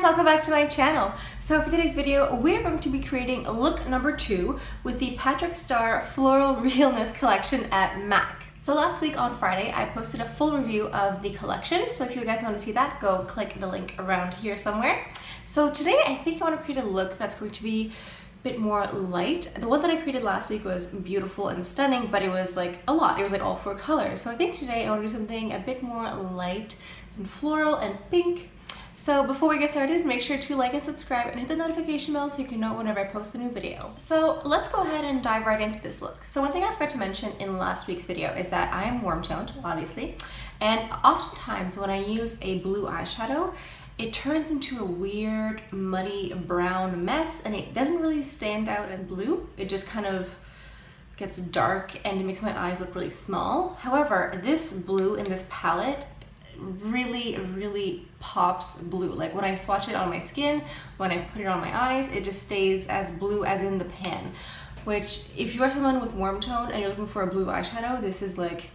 welcome back to my channel. So for today's video, we're going to be creating look number 2 with the Patrick Starrr Floral Realness collection at MAC. So last week on Friday, I posted a full review of the collection. So if you guys want to see that, go click the link around here somewhere. So today, I think I want to create a look that's going to be a bit more light. The one that I created last week was beautiful and stunning, but it was like a lot. It was like all 4 colors. So I think today I want to do something a bit more light and floral and pink. So before we get started, make sure to like and subscribe and hit the notification bell so you can know whenever I post a new video. So let's go ahead and dive right into this look. So one thing I forgot to mention in last week's video is that I am warm toned, obviously, and oftentimes when I use a blue eyeshadow, it turns into a weird muddy brown mess and it doesn't really stand out as blue. It just kind of gets dark and it makes my eyes look really small. However, this blue in this palette really pops blue. Like when I swatch it on my skin, when I put it on my eyes, it just stays as blue as in the pan, which if you are someone with warm tone and you're looking for a blue eyeshadow, this is like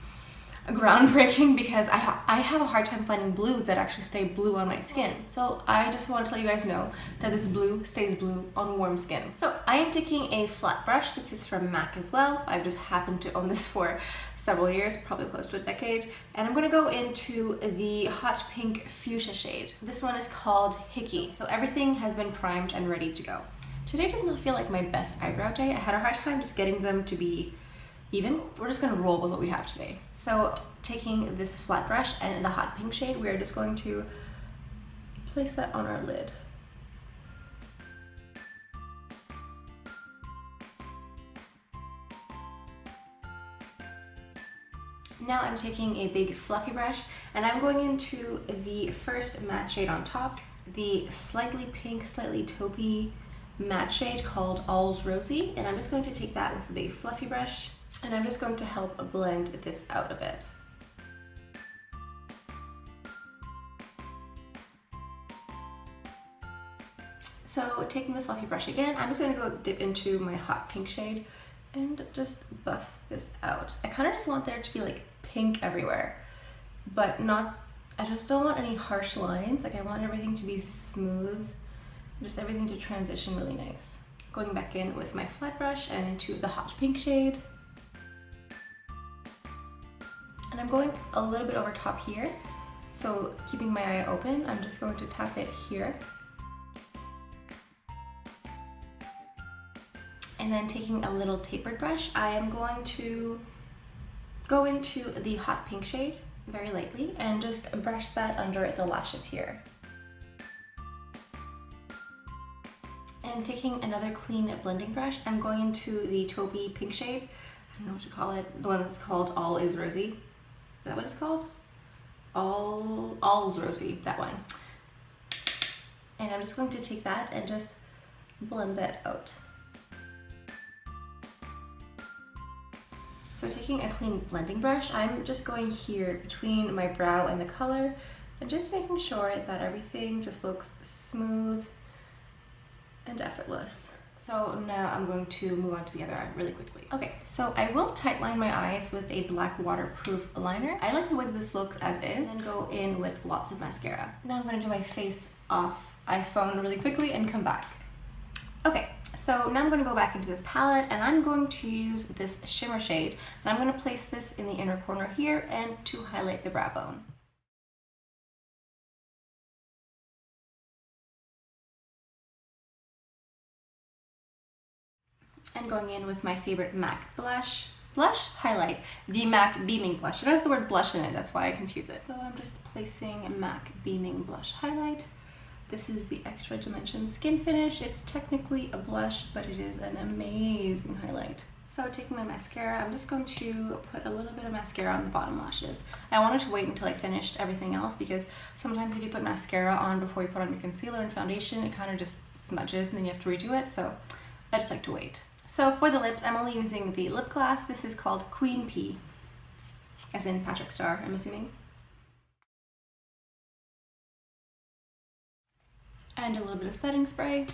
groundbreaking because I have a hard time finding blues that actually stay blue on my skin. So I just want to let you guys know that this blue stays blue on warm skin. So I am taking a flat brush. This is from MAC as well. I've just happened to own this for several years, probably close to a decade. And I'm going to go into the hot pink fuchsia shade. This one is called Hickey. So everything has been primed and ready to go. Today does not feel like my best eyebrow day. I had a hard time just getting them to be even. We're just going to roll with what we have today. So taking this flat brush and the hot pink shade, we're just going to place that on our lid. Now I'm taking a big fluffy brush and I'm going into the first matte shade on top, the slightly pink, slightly taupey matte shade called All's Rosy, and I'm just going to take that with a big fluffy brush and I'm just going to help blend this out a bit. So taking the fluffy brush again, I'm just going to go dip into my hot pink shade and just buff this out. I kind of just want there to be like pink everywhere, but not, I just don't want any harsh lines. Like I want everything to be smooth, just everything to transition really nice. Going back in with my flat brush and into the hot pink shade. And I'm going a little bit over top here. So keeping my eye open, I'm just going to tap it here. And then taking a little tapered brush, I am going to go into the hot pink shade very lightly and just brush that under the lashes here. And taking another clean blending brush, I'm going into the taupey pink shade. I don't know what to call it. The one that's called All Is Rosy. Is that what it's called? All's Rosy, that one. And I'm just going to take that and just blend that out. So taking a clean blending brush, I'm just going here between my brow and the color and just making sure that everything just looks smooth and effortless. So now I'm going to move on to the other eye really quickly. Okay, so I will tightline my eyes with a black waterproof liner. I like the way this looks as is, and go in with lots of mascara. Now I'm going to do my face off iPhone really quickly and come back. Okay, so now I'm going to go back into this palette and I'm going to use this shimmer shade and I'm going to place this in the inner corner here and to highlight the brow bone. And going in with my favorite MAC highlight, the MAC Beaming Blush. It has the word blush in it, that's why I confuse it. So I'm just placing MAC Beaming Blush Highlight. This is the Extra Dimension Skinfinish. It's technically a blush, but it is an amazing highlight. So taking my mascara, I'm just going to put a little bit of mascara on the bottom lashes. I wanted to wait until I finished everything else because sometimes if you put mascara on before you put on your concealer and foundation, it kind of just smudges and then you have to redo it. So I just like to wait. So for the lips, I'm only using the Lipglass. This is called Queen P, as in Patrick Starrr, I'm assuming. And a little bit of setting spray.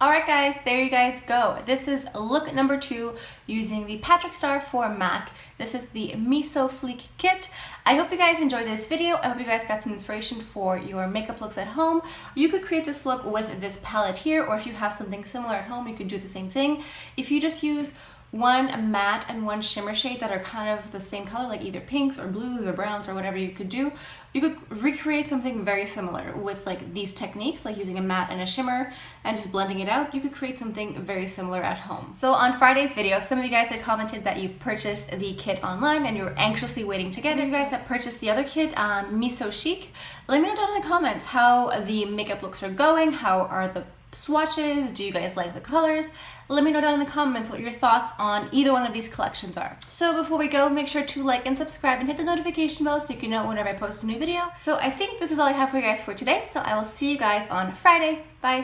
Alright guys, there you guys go. This is look number 2 using the Patrick Starrr for MAC. This is the Miso Fleek kit. I hope you guys enjoyed this video. I hope you guys got some inspiration for your makeup looks at home. You could create this look with this palette here, or if you have something similar at home, you could do the same thing. If you just use one matte and one shimmer shade that are kind of the same color, like either pinks or blues or browns or whatever you could do, you could recreate something very similar with like these techniques, like using a matte and a shimmer and just blending it out. You could create something very similar at home. So on Friday's video, some of you guys had commented that you purchased the kit online and you were anxiously waiting to get it. You guys that purchased the other kit, Miso Chic, let me know down in the comments how the makeup looks are going, how are the swatches, do you guys like the colors? Let me know down in the comments what your thoughts on either one of these collections are. So before we go, make sure to like and subscribe and hit the notification bell so you can know whenever I post a new video. So I think this is all I have for you guys for today, so I will see you guys on Friday. Bye!